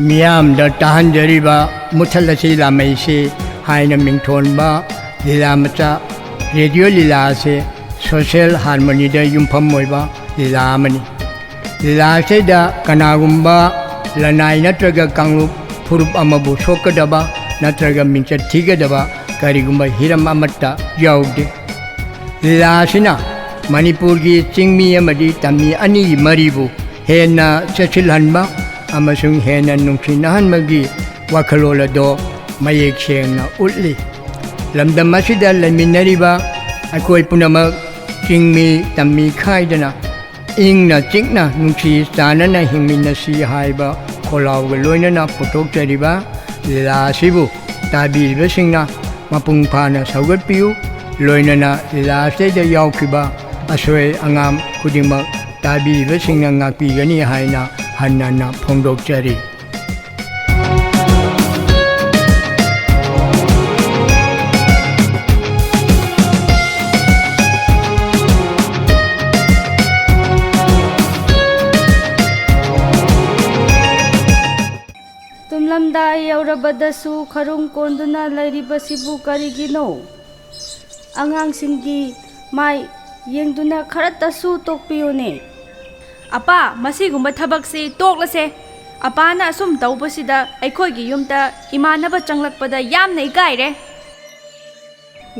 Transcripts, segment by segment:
मियामदा ताहंजरिबा मुथलसी लामेसे हाइना मिंथोनबा लीला मचा रेडियो लीला से social harmony दा युमफम मोइबा लीला मनी लीला से दा कनागुम्बा लनाई नत्रगा कांगलुप फुरुप अमबु सोकदबा नत्रगा मिंचत थिगदबा करिगुम्बा हिरम अमत्ता याउदे लीला सिना मणिपुर की चिंगमी अमदी तमी अनि मरीबु हेना चचिलहनबा अमसुंग हेना नुंसिनहनबगी वखलोलदो मयेक सेंगना उतली लमदम असिदा लैमिनरिबा अखोय पुनमक चिंगमी तमी खाइदना इंगना चिंगना नुंसी चानना हिंगमिनसी हाइबा खोलावगा लोइनना पुथोक्चरिबा लीला सिबु ताबीबसिंगना मपुंग फाना सौगतपियु लोइनना लीला सेदा यावखिबा असोय अंगाम खुदिमक ताबीबसिंगना ngakpigani haina hannana phongdokchari tumlamda yaurabadasu kharung konduna lairibasibu karigino angangsinggi mai yengduna kharatasu tokpiyone apa masigumba thabakse toklase apana asum tawbasida aikhoigi yumta imanaba changlakpada yamna igaire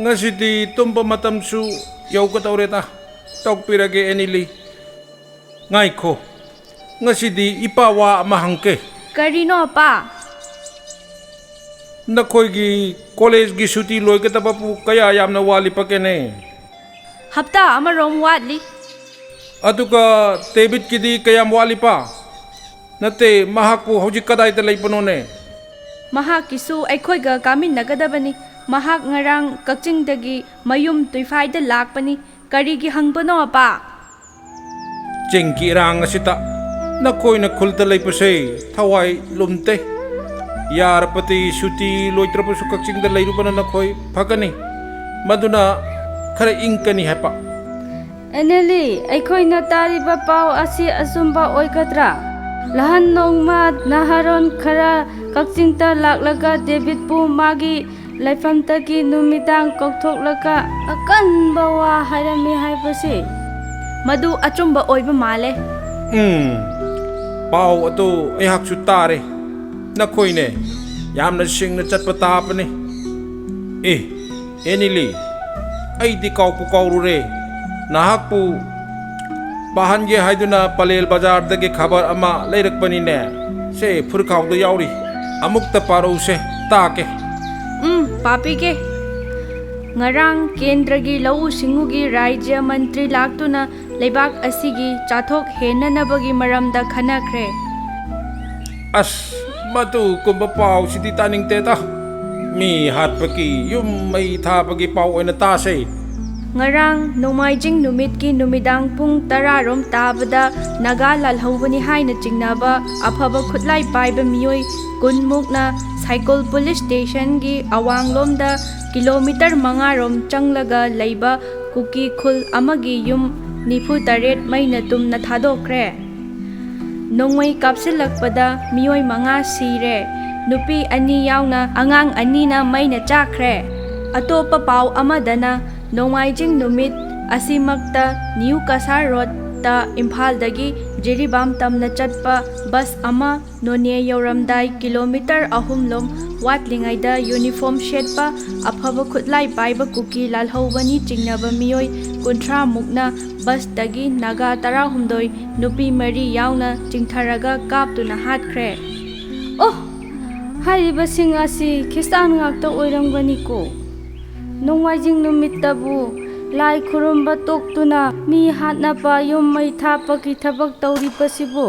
ngasidi tumba matamsu yaugatawreta tokpirage enili ngaikho ngasidi ipawa amahangke karino apa nakhoigi college gi suti loigatabapu kaya yamna wali pakene hapta amarom watli aduga David kidi kayam wali pa nate mahakpu hojik kadai ta leipanone mahak kisu aikhoiga kamin nagadabani mahak ngarang kakching dagi mayum tuifai da lakpani karigi hangbano apa jengki rang asita nakhoi na khulta leipase thawai lumte yarpati suti loitrapu su kakching da leirubana nakhoi phakani maduna khara ingkani hapa eneli aikhoina tariba pau asi asumba oikatra lahan nongma naharon khara kakchingta laklaga David pu magi laifamtaki numidang kokthoklaka akan bawa harami haibase madu achumba oiba male pau atu ehak su tare nakhoine yamna singna chatpa tapani enili aidi kaupu kaurure nahakpu bahange haiduna palel bazar dagi khabar ama leirakpani ne se furkhawda yauri amukta paro se take papi ke ngarang kendra gi lau singu gi rajya mantri laktuna leibak asigi chathok henanabagi maramda khanakhre as matu kumba pau sidi taning teta mi hatpaki yum mai thapagi pau ena ta se ngarang nomaijing numit ki numidang pung 10 rom tabada naga lalhobani haina chingnaba afaba khutlai paiba miyoi kunmukna cycle police station gi awanglomda kilometer 5 rom changlaga leiba kuki khul amagi yum nifu taret maina tumna thadokre nongmai kapsilakpada miyoi 5 sire nupi ani yauna angang ani na maina chakre atopa pau amadana nomaijing numit asimakta New Kasar Road ta Imphal dagi Jiribam tamna chatpa bus ama none yoramdai kilometer ahumlom watlingai da uniform shetpa aphaba khutlai paiba kuki lalhobani chingnaba miyoi kunthra mukna bus dagi naga 16 nupi mari yauna chingtharaga kaptuna hatkre oh haribasing asi Kristan ngakta oiramgani ko nongwaijing numitabu lai khurumba toktuna mi hatna pa yum mai thapa ki thabak tauri pasibo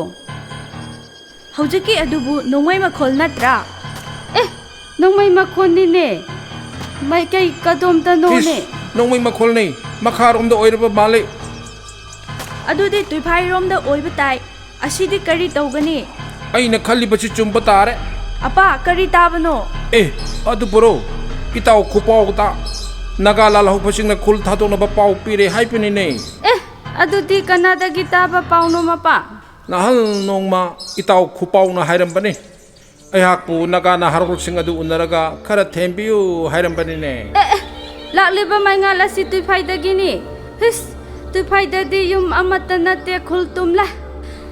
hojiki adubu nongmai makhol natra nongmai makhol ni ne mai kai kadom ta no ne nongmai makhol nei makharom da oiraba male adudi tuiphai rom da oiba tai asidi kari tawgani aina khalli bachi chumba tare apa kari tabano adu puro itaw khupau ta naga lalhau phasing na khul thadona ba pau pire haipini ne adudi kanada gi taba pauno mapa nahal nongma itaw khupau na hairam bani ꯑꯩꯍꯥꯛꯄꯨ ꯅꯥꯒꯥꯅ ꯍꯔꯥꯎꯁꯤꯡ ꯑꯗꯨ ꯎꯅꯔꯒ ꯈꯔ ꯊꯦꯝꯕꯤꯌꯨ ꯍꯥꯏꯔꯝꯕꯅꯤꯅꯦ ꯂꯥꯛꯂꯤꯕ ꯃꯩꯉꯥꯜ ꯑꯁꯤ ꯇꯨꯏꯐꯥꯏꯗꯒꯤꯅꯤ hiss ꯇꯨꯏꯐꯥꯏꯗꯗꯤ ꯌꯨꯝ ꯑꯃꯠꯇ ꯅꯠꯇꯦ ꯈꯨꯜ ꯇꯨꯝꯂꯦ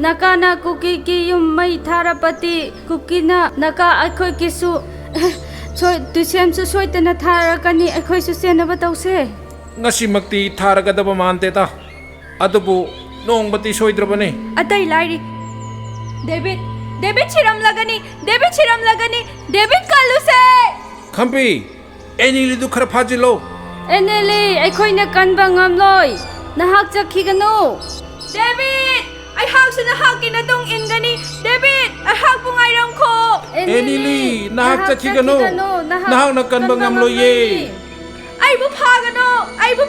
ꯅꯥꯀꯥꯅ ꯀꯨꯀꯤꯒꯤ ꯌꯨꯝ ꯃꯩ ꯊꯥꯔꯕꯗꯤ ꯀꯨꯀꯤꯅ ꯅꯥꯀꯥ ꯑꯩꯈꯣꯏꯒꯤꯁꯨ ꯇꯨꯏꯁꯦꯝꯁꯨ ꯁꯣꯏꯗꯅ ꯊꯥꯔꯛꯀꯅꯤ ꯑꯩꯈꯣꯏꯁꯨ ꯆꯦꯟꯅꯕ ꯇꯧꯁꯦ ꯉꯁꯤꯃꯛꯇꯤ ꯊꯥꯔꯒꯗꯕ ꯃꯥꯟꯗꯦꯗ ꯑꯗꯨꯕꯨ ꯅꯣꯡꯃꯗꯤ ꯁꯣꯏꯗ꯭ꯔꯕꯅꯤ ꯑꯇꯩ ꯂꯥꯏꯔꯤ ꯗꯦꯕꯤꯠ ꯁꯤꯔꯝꯂꯒꯅꯤ ꯗꯦꯕꯤꯠ ꯀꯜꯂꯨꯁꯦ ꯈꯝꯕꯤ ꯑꯦꯅꯤꯂꯤꯗꯨ ꯈꯔ ꯐꯥꯖꯤꯜꯂꯣ ꯑꯦꯅꯦꯂꯤ ꯑꯩꯈꯣꯏꯅ ꯀꯟꯕ ꯉꯝꯂꯣꯏ ꯅꯍꯥꯛ ꯆꯠꯈꯤꯒꯅꯨ ꯗꯦꯕꯤꯠ ꯑꯩꯍꯥꯛꯁꯨ ꯅꯍꯥꯛꯀꯤ ꯃꯇꯨꯡ ꯏꯟꯒꯅꯤ ꯗꯦꯕꯤꯠ ꯑꯩꯍꯥꯛꯄꯨ ꯉꯥꯏꯔꯝꯈꯣ ꯑꯦꯅꯤꯂꯤ ꯅꯍꯥꯛ ꯆꯠꯈꯤꯒꯅꯨ ꯅꯍꯥꯛꯅ ꯀꯟꯕ ꯉꯝꯂꯣꯏꯌꯦ ꯑꯩꯕꯨ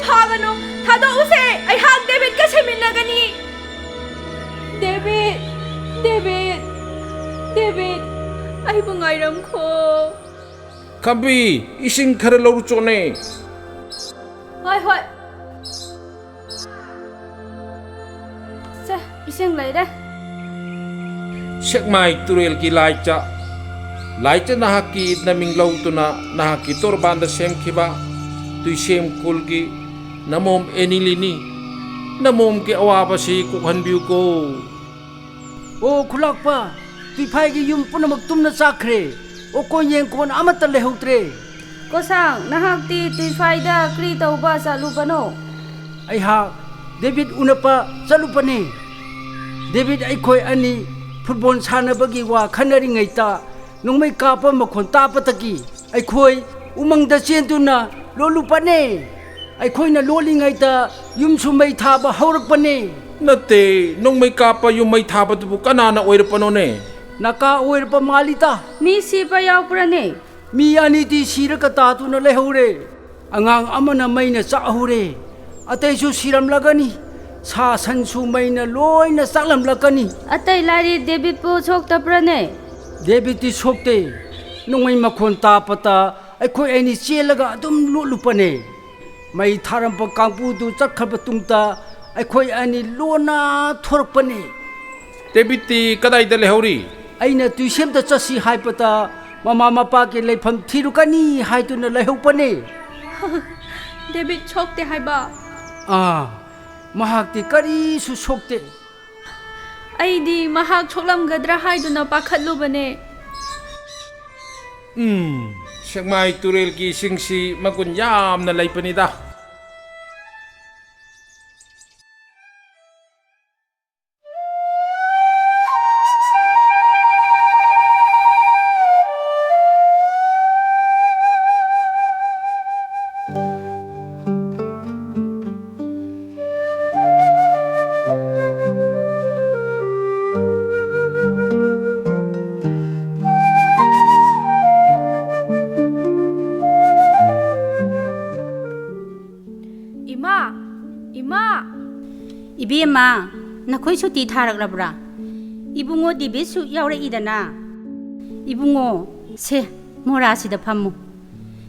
ꯐꯥꯒꯅꯨ ꯊꯥꯗꯣꯛꯎꯁꯦ ꯑꯩꯍꯥꯛ ꯗꯦꯕꯤꯠꯀ ꯁꯦꯝꯃꯤꯟꯅꯒꯅꯤ ꯗꯦꯕꯤꯠ ꯑꯩꯕꯨ ꯉꯥꯏꯔꯝꯈꯣ ꯈꯝꯕꯤ ꯏꯁꯤꯡ ꯈꯔ ꯂꯧꯔꯨ ꯆꯣꯅꯦ ꯍꯣꯏ ꯁꯦ ꯏꯁꯤꯡ ꯂꯩꯔꯦ ꯁꯦꯛꯃꯥꯏ ꯇꯨꯔꯦꯜꯒꯤ ꯂꯥꯏꯆ ꯅꯍꯥꯛꯀꯤ ꯅꯃꯤꯡ ꯂꯧꯗꯨꯅ ꯅꯍꯥꯛꯀꯤ ꯇꯣꯔꯕꯥꯟꯗ ꯁꯦꯝꯈꯤꯕ ꯇꯨꯏꯁꯦꯝ ꯀꯨꯜꯒꯤ ꯅꯃꯣꯝ ꯑꯦꯅꯤꯂꯤꯅꯤ ꯅꯃꯣꯝꯒꯤ ꯑꯋꯥꯕꯁꯤ ꯀꯣꯛꯍꯟꯕꯤꯌꯨꯀꯣ ꯑꯣ ꯈꯨꯂꯥꯛꯄ ꯇꯨꯏꯐꯥꯏꯒꯤ ꯌꯨꯝ ꯄꯨꯝꯅꯃꯛ ꯇꯨꯝꯅ ꯆꯥꯛꯈ꯭ꯔꯦ ꯑꯣꯀꯣꯟ ꯌꯦꯡꯀꯣꯟ ꯑꯃꯠꯇ ꯂꯩꯍꯧꯗ꯭ꯔꯦ ꯀꯣꯁꯥꯡ ꯅꯍꯥꯛꯇꯤ ꯇꯨꯏꯐꯥꯏꯗ ꯀꯔꯤ ꯇꯧꯕ ꯆꯠꯂꯨꯕꯅꯣ ꯑꯩꯍꯥꯛ ꯗꯦꯕꯤꯠ ꯎꯅꯄ ꯆꯠꯂꯨꯕꯅꯤ ꯗꯦꯕꯤꯠ ꯑꯩꯈꯣꯏ ꯑꯅꯤ ꯐꯨꯠꯕꯣꯜ ꯁꯥꯟꯅꯕꯒꯤ ꯋꯥ ꯈꯟꯅꯔꯤꯉꯩꯗ ꯅꯣꯡꯃꯩ ꯀꯥꯞꯄ ꯃꯈꯣꯟ ꯇꯥꯕꯗꯒꯤ ꯑꯩꯈꯣꯏ ꯎꯃꯪꯗ ꯆꯦꯟꯗꯨꯅ ꯂꯣꯠꯂꯨꯕꯅꯦ ꯑꯩꯈꯣꯏꯅ ꯂꯣꯠꯂꯤꯉꯩꯗ ꯌꯨꯝꯁꯨ ꯃꯩ ꯊꯥꯕ ꯍꯧꯔꯛꯄꯅꯦ ꯅꯠꯇꯦ ꯅꯣꯡꯃꯩ ꯀꯥꯞꯄ ꯌꯨꯝ ꯃꯩ ꯊꯥꯕꯗꯨꯕꯨ ꯀꯅꯥꯅ ꯑꯣꯏꯔꯛꯄꯅꯣꯅꯦ ꯅꯥꯀꯥ ꯑꯣꯏꯔꯕ ꯃꯥꯜꯂꯤꯗ ꯃꯤ ꯁꯤꯕ ꯌꯥꯎꯕ꯭ꯔꯅꯦ ꯃꯤ ꯑꯅꯤꯗꯤ ꯁꯤꯔꯒ ꯇꯥꯗꯨꯅ ꯂꯩꯍꯧꯔꯦ ꯑꯉꯥꯡ ꯑꯃꯅ ꯃꯩꯅ ꯆꯥꯛꯍꯧꯔꯦ ꯑꯇꯩꯁꯨ ꯁꯤꯔꯝꯂꯒꯅꯤ ꯁꯥ ꯁꯟꯁꯨ ꯃꯩꯅ ꯂꯣꯏꯅ ꯆꯥꯛꯂꯝꯂꯛꯀꯅꯤ ꯑꯇꯩ ꯂꯥꯏꯔꯤ ꯗꯦꯕꯤꯠꯄꯨ ꯁꯣꯛꯇꯕ꯭ꯔꯅꯦ ꯗꯦꯕꯤꯠꯇꯤ ꯁꯣꯛꯇꯦ ꯅꯣꯡꯃꯩ ꯃꯈꯣꯟ ꯇꯥꯄꯇ ꯑꯩꯈꯣꯏ ꯑꯅꯤ ꯆꯦꯜꯂꯒ ꯑꯗꯨꯝ ꯂꯣꯠꯂꯨꯄꯅꯦ ꯃꯩ ꯊꯥꯔꯝꯕ ꯀꯥꯡꯕꯨꯗꯨ ꯆꯠꯈ꯭ꯔꯕ ꯇꯨꯡꯗ ꯑꯩꯈꯣꯏ ꯑꯅꯤ ꯂꯣꯟꯅ ꯊꯣꯔꯛꯄꯅꯦ ꯗꯦꯕꯤꯠꯇꯤ ꯀꯗꯥꯏꯗ ꯂꯩꯍꯧꯔꯤ ꯑꯩꯅ ꯇꯨꯏꯁꯦꯝꯗ ꯆꯠꯁꯤ ꯍꯥꯏꯕꯗ ꯃꯃꯥ ꯃꯄꯥꯒꯤ ꯂꯩꯐꯝ ꯊꯤꯔꯨꯒꯅꯤ ꯍꯥꯏꯗꯨꯅ ꯂꯩꯍꯧꯕꯅꯦ ꯗꯦꯕꯤꯠ ꯁꯣꯛꯇꯦ ꯍꯥꯏꯕ ꯃꯍꯥꯛꯇꯤ ꯀꯔꯤꯁꯨ ꯁꯣꯛꯇꯦ ꯑꯩꯗꯤ ꯃꯍꯥꯛ ꯁꯣꯛꯂꯝꯒꯗ꯭ꯔꯥ ꯍꯥꯏꯗꯨꯅ ꯄꯥꯈꯠꯂꯨꯕꯅꯦ ꯁꯦꯛꯃꯥꯏ ꯇꯨꯔꯦꯜꯒꯤ ꯏꯁꯤꯡꯁꯤ ꯃꯒꯨꯟ ꯌꯥꯝꯅ ꯂꯩꯕꯅꯤꯗ 이비엠마 나코이 수티 타락라브라 이붕어 디비수 야우레이다나 이붕어 세 모라시다 파무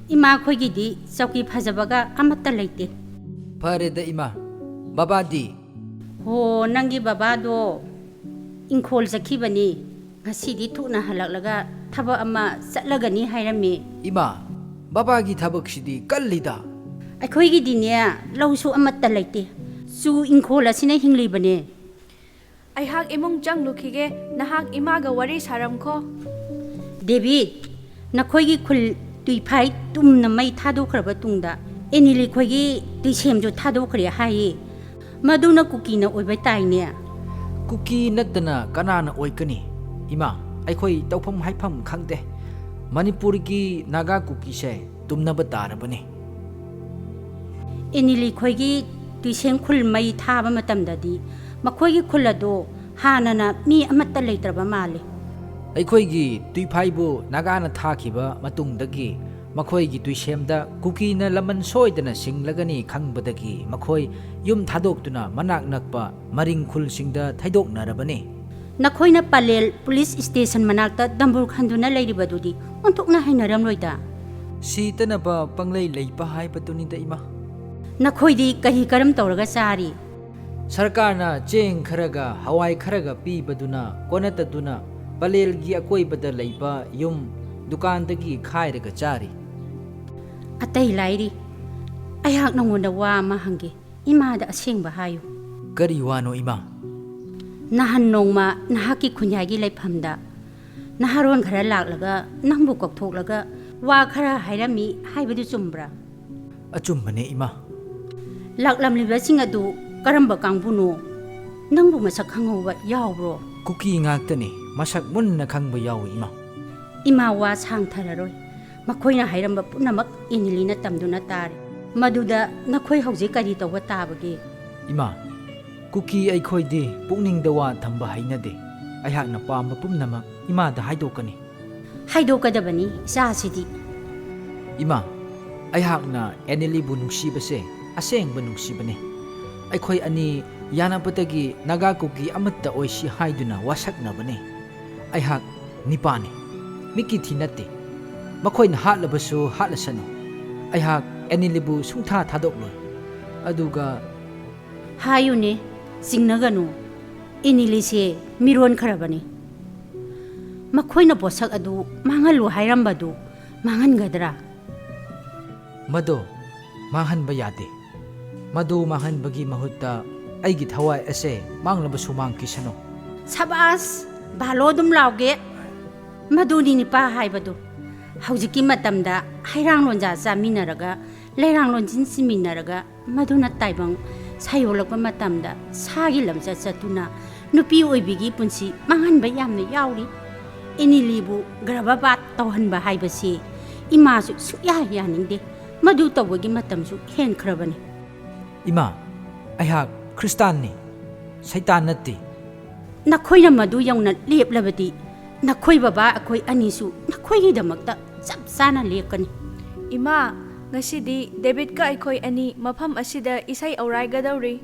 이마 코이기디 썩기 파자바가 아마따 레이테 파레다 이마 바바디 호 낭기 바바도 잉콜 자키바니 ngasi디 thukna halaklega thaba ama chatlagani hairami 이마 바바기 타벅시디 깔리다 ꯑꯩꯈꯣꯏꯒꯤ ꯗꯤꯅꯦ ꯂꯧꯁꯨ ꯑꯃꯠꯇ ꯂꯩꯇꯦ ꯆꯨ ꯏꯪꯈꯣꯜ ꯑꯁꯤꯅ ꯍꯤꯡꯂꯤꯕꯅꯦ ꯑꯩꯍꯥꯛ ꯏꯃꯨꯡ ꯆꯪꯂꯨꯈꯤꯒꯦ ꯅꯍꯥꯛ ꯏꯃꯥꯒ ꯋꯥꯔꯤ ꯁꯥꯔꯝꯈꯣ ꯗꯦꯕꯤꯠ ꯅꯈꯣꯏꯒꯤ ꯈꯨꯜ ꯇꯨꯏꯐꯥꯏ ꯇꯨꯝꯅ ꯃꯩ ꯊꯥꯗꯣꯛꯈ꯭ꯔꯕ ꯇꯨꯡꯗ ꯑꯦꯅꯤꯂꯤ ꯈꯣꯏꯒꯤ ꯇꯨꯏꯁꯦꯝꯁꯨ ꯊꯥꯗꯣꯛꯈ꯭ꯔꯦ ꯍꯥꯏꯌꯦ ꯃꯗꯨꯅ ꯀꯨꯀꯤꯅ ꯑꯣꯏꯕ ꯇꯥꯏꯅꯦ कुकी नत्तना कनाना ओइकनी इमा अखोई तौफम हाइफम खंगदे मणिपुर की नागा कुकी से तुमनब तारबने एनिली खोगी तुइसें खुल मई थाबा मतमददी मखोगी खुलदो हानना मी अमत्ता लेत्रबा माले अखोईगी तुइफाइबो नागाना थाखिबा मतुंगदगी मखोईगी तुइसेमदा कुकीना लमन सोइदना सिंगलगनी खंगबदगी मखोई युम थादोक्तुना मनाक नकपा मरिंग खुलसिंगदा थाइदोकनारबने नखोइना पालेल पुलिस स्टेशन मनाकता दंबुर खंदुना लेरिबदुदी ओंथोकना हाइनरमलोइदा सीतनबा पंगलै लेइपा हाइबतुनिदा इमा नखोइदी कही करम तौरगा चारी सरकारना चेंग खरगा हवाई Kharga पीबदुना कोनतदुना palelgi akoibada leiba yum dukandagi khairaga chari. Atai lairi ayhak nangonda wa ma hange imada asengba hayu. Kari wano ima? Nahan nongma nahaki khunyagi laifamda naharon khara laklaga nangbu kokthoklaga wa khara hairami haibadu chumbra. Achumbane ima. Laklamlibasing adu karamba kangbuno nangbu masak khangwa yawbro. Kuki ngaktani masak munna khangba yawi ima. Ima wa sang thararoi makhoina hairamba punamak inilina tamduna tare maduda nakhoi hauji kari tawwa tabage. Ima, kuki ay khoide pukning dawa thamba hainade. Ayhak na pamba pumnama ima da haidokani. Haidokadabani sa sidi. Ima, ayhak na eneli bu nungsibase aseng ba nungsibane. Ay khoi ani yanapatagi naga kuki amatta oisi haiduna wasak na bane. Ayhak nipane. Miki thinate. Makhoi na hatlabasu hatlasano. Ayhak eneli bu sungtha thadoklo. Aduga Hayune singnaganu inilise miron kharabani. Makhoina bosak adu mangalu hairambadu mangangadra. Mado mahanba yade. Mado mahanbagi mahutta aigi thawai ase manglabasu mangkisano. Sabas balodum lauge maduni ni pa haibadu. Haujiki matamda hairang lonja jaminaraga leirang lonjin siminaraga maduna taibang sayolakpa matamda sagi lamja chatuna nupi oibigi punsi manganba yamna yauri. Inilibu grababat tawhanba haibasi imasu suya yaningde madu tawagi matamsu hen khrabani. Ima, ayhak Kristan ni Saitan nati. Nakhoina madu yauna leplabadi nakhoi baba akhoi anisu nakhoi hidamakta chap sana lekani. Ima, ngasidi David ka aikoi ani mafam asida isai aurai gadauri.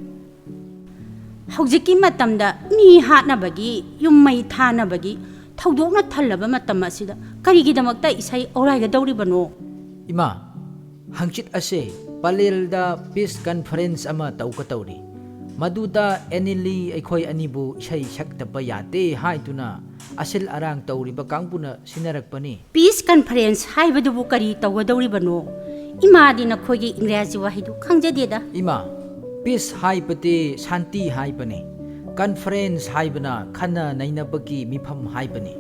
Haujiki matamda mi hatnabagi yummai thanabagi thawdokna thallaba matam asida karigidamakta isai aurai gadawribano. Ima, hangchit ase palelda peace conference ama taukatauri. Maduda enili aikoi anibu isai saktaba yate haituna asil arang tauriba kangpuna sinarakpani. Peace conference haibadubu kari tawgadawribano. Imadi nakhoigi Ingreji wahidu khangjadeda. Ima, peace haipate shanti haipane. Conference haibana khana nainabagi mifam haibani.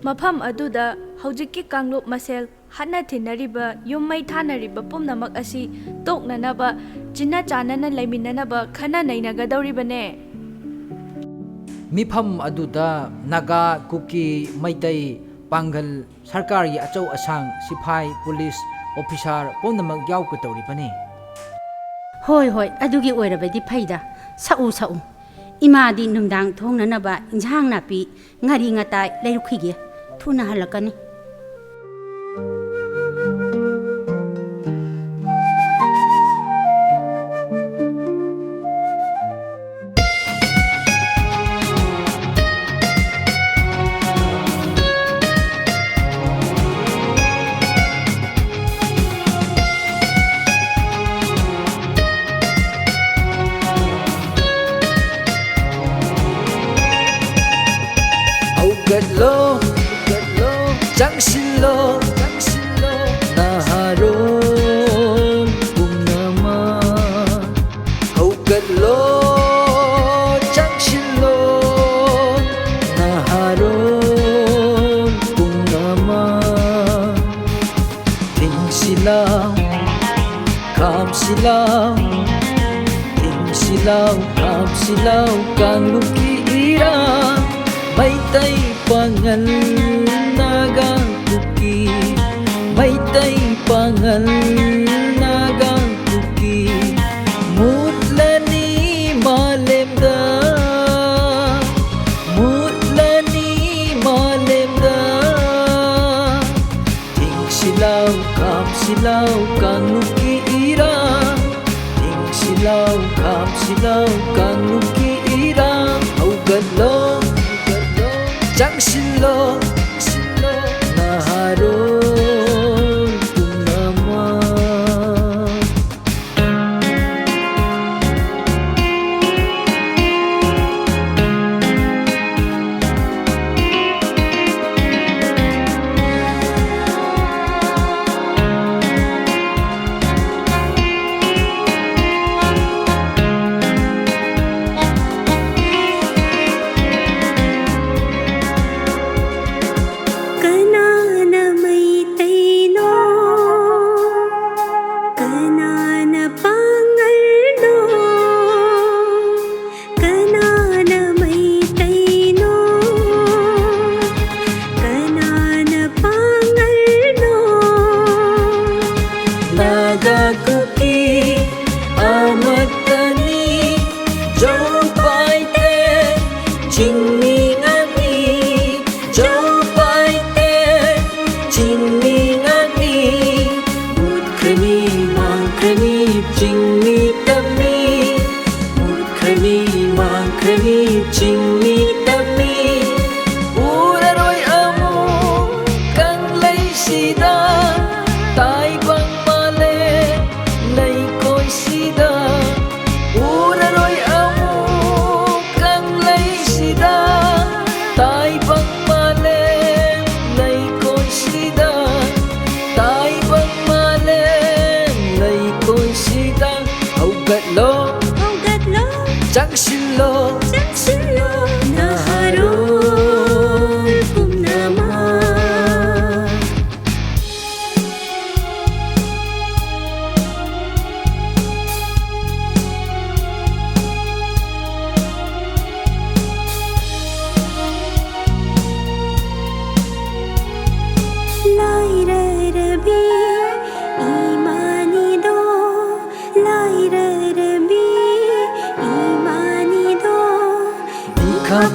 Mafam aduda haujiki kanglup masel hana thinariba yummai thanariba pumnamak asi toknanaba jinna chanana laiminanaba khana nainagadauribane. Mifam aduda naga kuki maitai pangal sarkari achau asang sipai police officer pumnamak yaukatauribani. Hoi hoi adugi oirabadi phaida sau sau. Imadi numdang thongnanaba injang napi ngari ngatai leirukhige thuna halakani. Gadlo, jangshilo, naharon umnama. Hau gadlo, jangshilo, naharon umnama. Ting silaw, kam silaw, ting silaw, kam silaw, kang lukiira. Maitay pangal naga kuki, maitay pangal naga kuki, mutlani malemda, mutlani malemda. Ting silaw kang nuki ira, ting silaw kang nuki ira. Au gadlo jangshilo naharon umnama.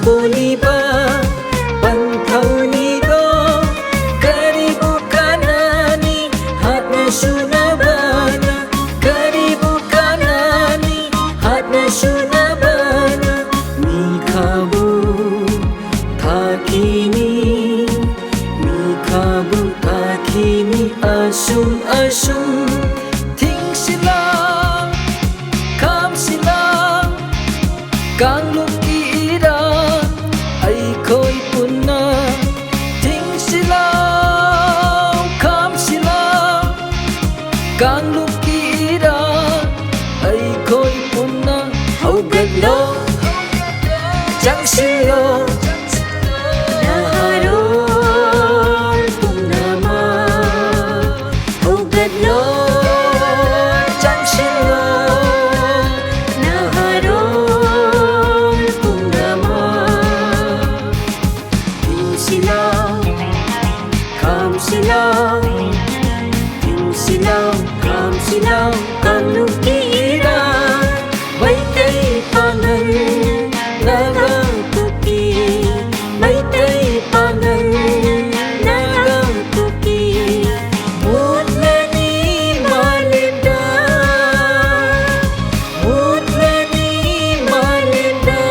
poliba panthaunido karibu kanani hatna sunabana karibu kanani hatna sunabana mikhabu thakini mikhabu thakini asum asum thingsila kamsila kangluki ira ai khoi punna thingsila kamsila kangluki ira ai khoi punna haugatlo jangsilo naharol punama haugatlo jangsilo naharol punama timsilaw kamsilaw timsilaw kamsilaw kanlukira Maitai pangan naga kuki Maitai pangan naga kuki Mutlani malinda Mutlani malinda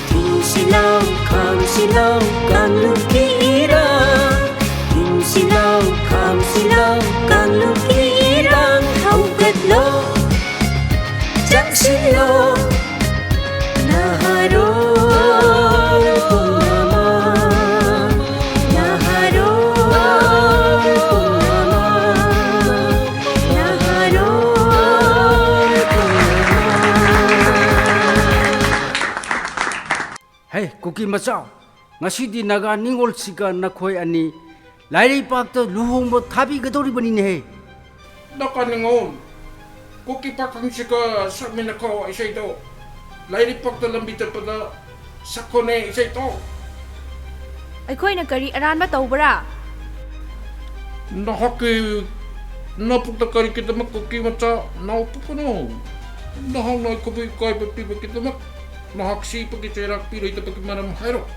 Timsilaw kamsilaw kanlukira Timsilaw kamsilaw kanlukira Haugatlo Jangsilo naharol punama naharol punama naharol punama Hey, kuki macha ngasidi naga ningol siga nakhoi ani lairi pak to luhongbo thabi gadori bani ne he Nakaningon. Kuki pakang sika sa minakaw isay to. Lairi pakta lambita pada sakone isay to. ꯑꯩꯈꯣꯏꯅ ꯀꯔꯤ ꯑꯔꯥꯟꯕ ꯇꯧꯕ꯭ꯔꯥ? Nahaki napukta kari kita mak kuki macha naupukano. Nahang na kubi kai papiba kita mak. Nahaksi pagi cerak pilih ita pagi maram hairo.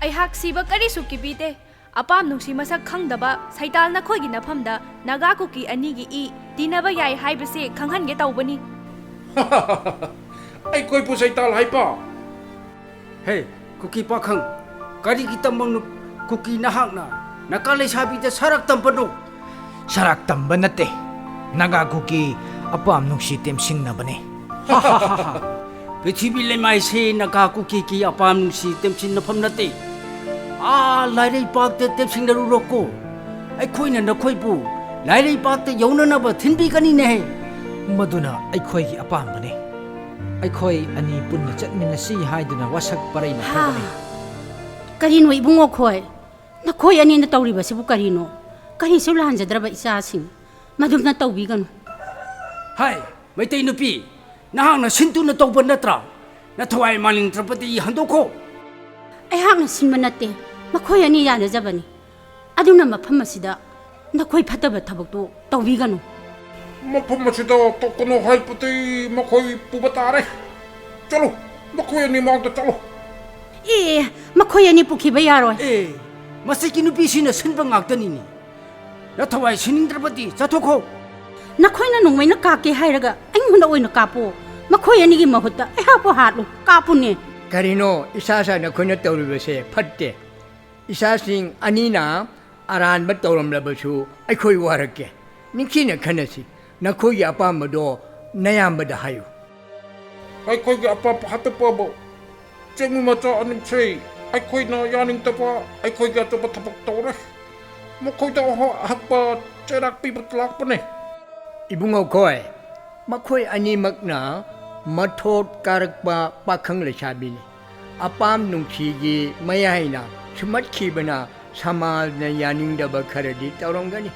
ꯑꯩꯍꯥꯛ ꯁꯤꯕ ꯀꯔꯤꯁꯨ ꯀꯤꯕꯤꯗꯦ ꯑꯄꯥꯝ ꯅꯨꯡꯁꯤ ꯃꯁꯛ ꯈꯪꯗꯕ ꯁꯩꯇꯥꯜ ꯅꯈꯣꯏꯒꯤ ꯅꯐꯝꯗ ꯅꯥꯒꯥ ꯀꯨꯀꯤ ꯑꯅꯤꯒꯤ ꯏ ꯇꯤꯟꯅꯕ ꯌꯥꯏ ꯍꯥꯏꯕꯁꯤ ꯈꯪꯍꯟꯒꯦ ꯇꯧꯕꯅꯤ Ay koi pu saital hai pa. Hey, kuki pakhang kari kita mang kuki nahakna nakalay sabi ta sarak tampano Sarak tamba nate naga kuki apam nung sitem sing na bane Prithibi Lameise naga kuki ki apam si temsin nafam nate Lairai pak te temsing narurok ko Aikhoi na nakhoi pu Lairai pak te yauna na ba thinbi kani ne maduna aikhoi gi apam bane aikhoi ani punna chatminasi haiduna wasak parai na thobane Karino ibungo khoi nakhoi ani na tawribasibu karino kari su lanjadraba isasing madum na tawbigano Hai maitai nupi nahang na sintu na tawban natra na thawai maling trapati handoko Aihak na sinma nate makhoi ani yanajabani aduna mafam asida nakhoi phataba thabakto tawbigano Mapam masida tokono hai pati makoi pubatare. Chalo, makoi ni magda chalo. makhoi ani pukhiba yaroi masiki nupi sina sinba ngaktani ni na thawai siningdrapati chathokho nakhoi na nongmai na kake hairaga ainguna oina kapo makhoi ani gi mahutta aihapo hatlu kapune Karino isasa na kuna tawribase fatte isasing anina aran ba tawramlabasu aikhoi warake ninkina khanasi nakhoi apamado nayambada hayu Ay koi ga apa hata pa bo. Ceng macha aning sei. Ay koi na yaning tapa. Ay koi ga tapa tapak tawre. Makoi ta hakpa cerak pi batlak pa ne. Ibungo koi makhoi ani makna mathot karakpa pakhang lesabini apam nungchigi mayaina sumat khibana samaj na yaningdaba kharadi tawrongani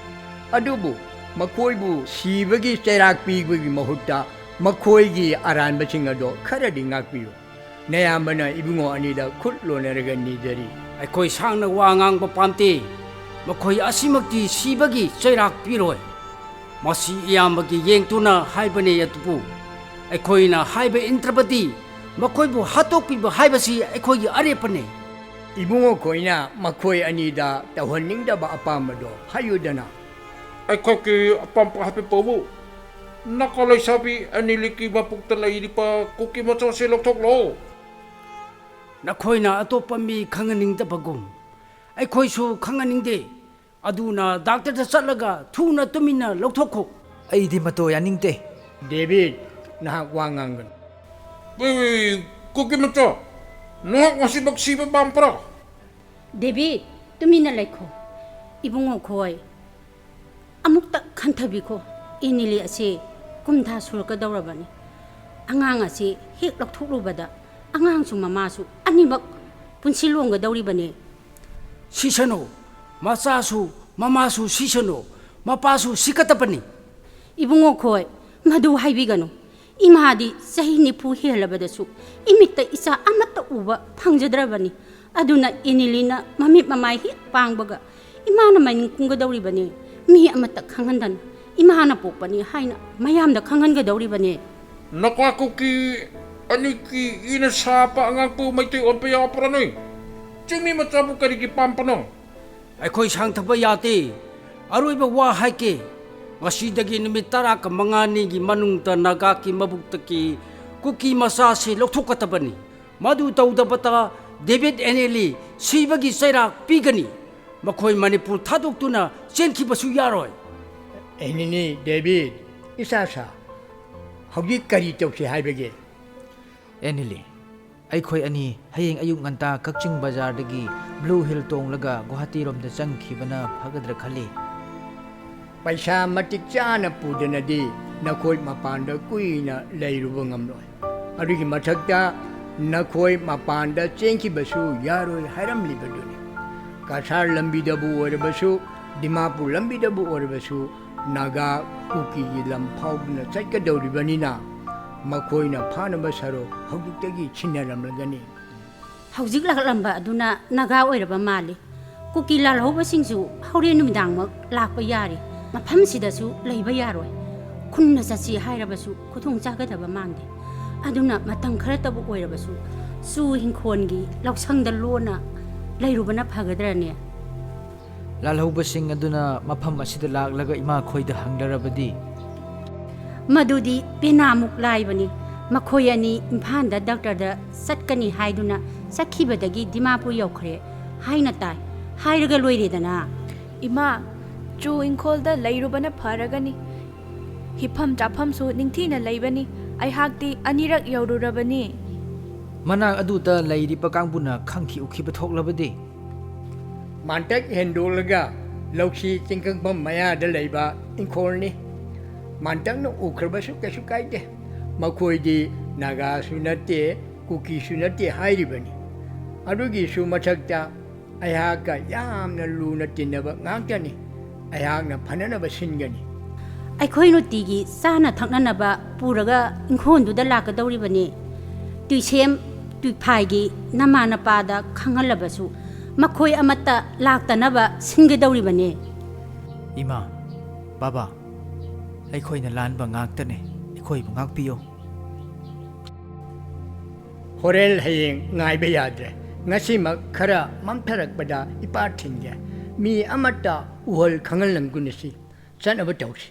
adubu makoibu sibagi cerak pigwi mahutta makoigi aranbaching ado kharadi ngakpiyo nayambana ibungo anida khutlo naraga nijari aikhoi sangna wa ngang pa pamte makhoi asimakti sibagi chairak piroi masi iyambagi yengtuna haibane yatupu aikhoi na haibe intrapati ꯃꯈꯣꯏꯕꯨ ꯍꯥꯠꯇꯣꯛꯄꯤꯕ ꯍꯥꯏꯕꯁꯤ ꯑꯩꯈꯣꯏꯒꯤ ꯑꯔꯦꯞꯄꯅꯤ ꯏꯕꯨꯡꯉꯣ ꯈꯣꯏꯅ ꯃꯈꯣꯏ ꯑꯅꯤꯗ ꯇꯧꯍꯟꯅꯤꯡꯗꯕ ꯑꯄꯥꯝꯕꯗꯣ ꯍꯥꯏꯌꯨꯗꯅ ꯑꯩꯈꯣꯏꯒꯤ ꯑꯄꯥꯝꯕ ꯍꯥꯏꯕꯕꯨ ꯅꯀꯥ ꯂꯩꯁꯥꯕꯤ ꯑꯅꯤꯂꯤꯛꯀꯤ ꯃꯄꯨꯛꯇ ꯂꯩꯔꯤꯕ ꯀꯨꯀꯤ ꯃꯆꯥꯁꯤ ꯂꯧꯊꯣꯛꯂꯣ ꯅꯈꯣꯏꯅ ꯑꯇꯣꯞꯄ ꯃꯤ ꯈꯪꯍꯟꯅꯤꯡꯗꯕꯒꯨꯝ ꯑꯩꯈꯣꯏꯁꯨ ꯈꯪꯍꯟꯅꯤꯡꯗꯦ ꯑꯗꯨꯅ ꯗꯥꯛꯇꯔꯗ ꯆꯠꯂꯒ ꯊꯨꯅ ꯇꯨꯃꯤꯟꯅ ꯂꯧꯊꯣꯛꯈꯣ ꯑꯩꯗꯤ ꯃꯇꯣ ꯌꯥꯅꯤꯡꯗꯦ ꯗꯦꯕꯤꯠ ꯅꯍꯥꯛ ꯋꯥ ꯉꯥꯡꯒꯅꯨ ꯀꯨꯀꯤ ꯃꯆꯥ ꯅꯍꯥꯛ ꯉꯁꯤꯃꯛ ꯁꯤꯕ ꯄꯥꯝꯕ꯭ꯔꯥ ꯗꯦꯕꯤꯠ ꯇꯨꯃꯤꯟꯅ ꯂꯩꯈꯣ ꯏꯕꯨꯡꯉꯣ ꯈꯣꯏ ꯑꯃꯨꯛꯇ ꯈꯟꯊꯕꯤꯈꯣ ꯏꯅꯤꯂꯤ ꯑꯁꯤ ꯀꯨꯝꯊꯥ ꯁꯨꯔꯛꯀꯗꯧꯔꯕꯅꯤ ꯑꯉꯥꯡ ꯑꯁꯤ ꯍꯦꯛ ꯂꯧꯊꯣꯛꯂꯨꯕꯗ ꯑꯉꯥꯡꯁꯨ ꯃꯃꯥꯁꯨ ꯑꯅꯤꯃꯛ ꯄꯨꯟꯁꯤꯜꯂꯣꯡꯒꯗꯧꯔꯤꯕꯅꯤ ꯁꯤꯁꯅꯨ ꯃꯆꯥꯁꯨ ꯃꯃꯥꯁꯨ ꯁꯤꯁꯅꯨ ꯃꯄꯥꯁꯨ ꯁꯤꯀꯠꯇꯕꯅꯤ ꯏꯕꯨꯡꯉꯣ ꯈꯣꯏ ꯃꯗꯨ ꯍꯥꯏꯕꯤꯒꯅꯨ ꯏꯃꯥꯗꯤ ꯆꯍꯤ 90 ꯍꯦꯜꯂꯕꯗꯁꯨ ꯏꯃꯤꯠꯇ ꯏꯆꯥ ꯑꯃꯠꯇ ꯎꯕ ꯐꯪꯖꯗ꯭ꯔꯕꯅꯤ ꯑꯗꯨꯅ ꯏꯅꯤꯂꯤꯅ ꯃꯃꯤꯠ ꯃꯃꯥꯏ ꯍꯦꯛ ꯄꯥꯡꯕꯒ ꯏꯃꯥꯅ ꯃꯅꯤꯡ ꯀꯨꯝꯒꯗꯧꯔꯤꯕꯅꯤ ꯃꯤ ꯑꯃꯠꯇ ꯈꯪꯍꯟꯗꯅ ꯏꯃꯥꯅ ꯄꯣꯛꯄꯅꯤ ꯍꯥꯏꯅ ꯃꯌꯥꯝꯗ ꯈꯪꯍꯟꯒꯗꯧꯔꯤꯕꯅꯤ ꯅꯀꯥ ꯀꯨꯀꯤ ꯑꯅꯤꯒꯤ ꯏꯅ ꯁꯥꯄ ꯑꯉꯥꯡꯄꯨ ꯃꯩꯇꯩ ꯑꯣꯟꯄ ꯌꯥꯎꯄ꯭ꯔꯅꯤ ꯆꯤꯡꯃꯤ ꯃꯆꯥꯕꯨ ꯀꯔꯤꯒꯤ ꯄꯥꯝꯕꯅꯣ ꯑꯩꯈꯣꯏ ꯁꯥꯡꯊꯕ ꯌꯥꯗꯦ ꯑꯔꯣꯏꯕ ꯋꯥ ꯍꯥꯏꯒꯦ ꯉꯁꯤꯗꯒꯤ ꯅꯨꯃꯤꯠ 15ꯒꯤ ꯃꯅꯨꯡꯗ ꯅꯥꯒꯥꯒꯤ ꯃꯕꯨꯛꯇꯒꯤ ꯀꯨꯀꯤ ꯃꯆꯥꯁꯤ ꯂꯧꯊꯣꯛꯀꯗꯕꯅꯤ ꯃꯗꯨ ꯇꯧꯗꯕꯇ ꯗꯦꯕꯤꯠ ꯑꯦꯅꯦꯂꯤ ꯁꯤꯕꯒꯤ ꯆꯩꯔꯥꯛ ꯄꯤꯒꯅꯤ ꯃꯈꯣꯏ ꯃꯅꯤꯄꯨꯔ ꯊꯥꯗꯣꯛꯇꯨꯅ ꯆꯦꯟꯈꯤꯕꯁꯨ ꯌꯥꯔꯣꯏ ꯑꯩꯅꯤꯅꯤ ꯗꯦꯕꯤꯠ ꯏꯁꯥꯁꯥ ꯍꯧꯖꯤꯛ ꯀꯔꯤ ꯇꯧꯁꯤ ꯍꯥꯏꯕꯒꯦ ꯑꯦꯅꯤꯂꯤ ꯑꯩꯈꯣꯏ ꯑꯅꯤ ꯍꯌꯦꯡ ꯑꯌꯨꯛ ꯉꯟꯇꯥ ꯀꯛꯆꯤꯡ ꯕꯖꯥꯔꯗꯒꯤ ꯕ꯭ꯂꯨ ꯍꯤꯜ ꯇꯣꯡꯂꯒ ꯒꯨꯋꯥꯍꯥꯇꯤꯔꯣꯝꯗ ꯆꯪꯈꯤꯕꯅ ꯐꯒꯗ꯭ꯔꯥ ꯈꯜꯂꯤ ꯄꯩꯁꯥ ꯃꯇꯤꯛ ꯆꯥꯅ ꯄꯨꯗꯅꯗꯤ ꯅꯈꯣꯏ ꯃꯄꯥꯟꯗ ꯀꯨꯏꯅ ꯂꯩꯔꯨꯕ ꯉꯝꯂꯣꯏ ꯑꯗꯨꯒꯤ ꯃꯊꯛꯇ ꯅꯈꯣꯏ ꯃꯄꯥꯟꯗ ꯆꯦꯟꯈꯤꯕꯁꯨ ꯌꯥꯔꯣꯏ ꯍꯥꯏꯔꯝꯂꯤꯕꯗꯨꯅꯤ ꯀꯁꯥꯔ ꯂꯝꯕꯤꯗꯕꯨ ꯑꯣꯏꯔꯕꯁꯨ ꯗꯤꯃꯥꯄꯨꯔ ꯂꯝꯕꯤꯗꯕꯨ ꯑꯣꯏꯔꯕꯁꯨ ꯅꯥꯒꯥ ꯀꯨꯀꯤꯒꯤ ꯂꯝ ꯐꯥꯎꯗꯨꯅ ꯆꯠꯀꯗꯧꯔꯤꯕꯅꯤꯅ ꯃꯈꯣꯏꯅ ꯐꯥꯅꯕ ꯁꯔꯨꯛ ꯍꯧꯖꯤꯛꯇꯒꯤ ꯁꯤꯟꯅꯔꯝꯂꯒꯅꯤ ꯍꯧꯖꯤꯛ ꯂꯥꯛꯂꯝꯕ ꯑꯗꯨꯅ ꯅꯥꯒꯥ ꯑꯣꯏꯔꯕ ꯃꯥꯜꯂꯤ ꯀꯨꯀꯤ ꯂꯥꯜꯍꯧꯕꯁꯤꯡꯁꯨ ꯍꯧꯔꯦꯟ ꯅꯨꯃꯤꯗꯥꯡꯃꯛ ꯂꯥꯛꯄ ꯌꯥꯔꯤ ꯃꯐꯝꯁꯤꯗꯁꯨ ꯂꯩꯕ ꯌꯥꯔꯣꯏ ꯈꯨꯟꯅ ꯆꯠꯁꯤ ꯍꯥꯏꯔꯕꯁꯨ ꯈꯨꯗꯣꯡ ꯆꯥꯒꯗꯕ ꯃꯥꯟꯗꯦ ꯑꯗꯨꯅ ꯃꯇꯝ ꯈꯔꯇꯕꯨ ꯑꯣꯏꯔꯕꯁꯨ ꯆꯨ ꯍꯤꯡꯈꯣꯜꯒꯤ ꯂꯧꯁꯪꯗ ꯂꯣꯟꯅ ꯂꯩꯔꯨꯕꯅ ꯐꯒꯗ꯭ꯔꯅꯦ ꯂꯥꯜꯍꯧꯕꯁꯤꯡ ꯑꯗꯨꯅ ꯃꯐꯝ ꯑꯁꯤꯗ ꯂꯥꯛꯂꯒ ꯏꯃꯥ ꯈꯣꯏꯗ ꯍꯪꯂꯔꯕꯗꯤ ꯃꯗꯨꯗꯤ ꯄꯦꯅꯥꯃꯨꯛ ꯂꯥꯏꯕꯅꯤ ꯃꯈꯣꯏ ꯑꯅꯤ ꯏꯝꯐꯥꯜꯗ ꯗꯥꯛꯇꯔꯗ ꯆꯠꯀꯅꯤ ꯍꯥꯏꯗꯨꯅ ꯆꯠꯈꯤꯕꯗꯒꯤ ꯗꯤꯃꯥꯄꯨꯔ ꯌꯧꯈ꯭ꯔꯦ ꯍꯥꯏꯅ ꯇꯥꯏ ꯍꯥꯏꯔꯒ ꯂꯣꯏꯔꯦꯗꯅ ꯏꯃꯥ ꯆꯨ ꯏꯪꯈꯣꯜꯗ ꯂꯩꯔꯨꯕꯅ ꯐꯔꯒꯅꯤ ꯍꯤꯞꯐꯝ ꯆꯥꯐꯝꯁꯨ ꯅꯤꯡꯊꯤꯅ ꯂꯩꯕꯅꯤ ꯑꯩꯍꯥꯛꯇꯤ ꯑꯅꯤꯔꯛ ꯌꯧꯔꯨꯔꯕꯅꯤ ꯃꯅꯥꯛ ꯑꯗꯨꯗ ꯂꯩꯔꯤꯕ ꯀꯥꯡꯕꯨꯅ ꯈꯪꯈꯤ ꯎꯈꯤꯕ ꯊꯣꯛꯂꯕꯗꯤ ꯃꯥꯟꯇꯛ ꯍꯦꯟꯗꯣꯛꯂꯒ ꯂꯧꯁꯤ ꯆꯤꯡꯈꯪꯐꯝ ꯃꯌꯥꯗ ꯂꯩꯕ ꯏꯪꯈꯣꯜꯅꯤ ꯃꯥꯟꯇꯛꯅ ꯎꯈ꯭ꯔꯕꯁꯨ ꯀꯩꯁꯨ ꯀꯥꯏꯗꯦ ꯃꯈꯣꯏꯗꯤ ꯅꯥꯒꯥꯁꯨ ꯅꯠꯇꯦ ꯀꯨꯀꯤꯁꯨ ꯅꯠꯇꯦ ꯍꯥꯏꯔꯤꯕꯅꯤ ꯑꯗꯨꯒꯤꯁꯨ ꯃꯊꯛꯇ ꯑꯩꯍꯥꯛꯀ ꯌꯥꯝꯅ ꯂꯨꯅ ꯇꯤꯟꯅꯕ ꯉꯥꯛꯇꯅꯤ ꯑꯩꯍꯥꯛꯅ ꯐꯅꯅꯕ ꯁꯤꯟꯒꯅꯤ ꯑꯩꯈꯣꯏ ꯅꯨꯡꯇꯤꯒꯤ ꯆꯥꯅ ꯊꯛꯅꯅꯕ ꯄꯨꯔꯒ ꯏꯪꯈꯣꯜꯗꯨꯗ ꯂꯥꯛꯀꯗꯧꯔꯤꯕꯅꯤ ꯇꯨꯏꯁꯦꯝ ꯇꯨꯏꯐꯥꯏꯒꯤ ꯅꯃꯥ ꯅꯄꯥꯗ ꯈꯪꯍꯜꯂꯕꯁꯨ ꯃꯈꯣꯏ ꯑꯃꯠꯇ ꯂꯥꯛꯇꯅꯕ ꯁꯤꯟꯒꯗꯧꯔꯤꯕꯅꯤ ꯏꯃꯥ ꯕꯥꯕꯥ ꯑꯩꯈꯣꯏꯅ ꯂꯥꯟꯕ ꯉꯥꯛꯇꯅꯦ ꯑꯩꯈꯣꯏꯕꯨ ꯉꯥꯛꯄꯤꯌꯨ ꯍꯣꯔꯦꯟ ꯍꯌꯦꯡ ꯉꯥꯏꯕ ꯌꯥꯗ꯭ꯔꯦ ꯉꯁꯤꯃꯛ ꯈꯔ ꯃꯝꯊꯔꯛꯄꯗ ꯏꯄꯥ ꯊꯤꯟꯒꯦ ꯃꯤ ꯑꯃꯠꯇ ꯎꯍꯜ ꯈꯪꯍꯜꯂꯝꯒꯨꯅꯁꯤ ꯆꯠꯅꯕ ꯇꯧꯁꯤ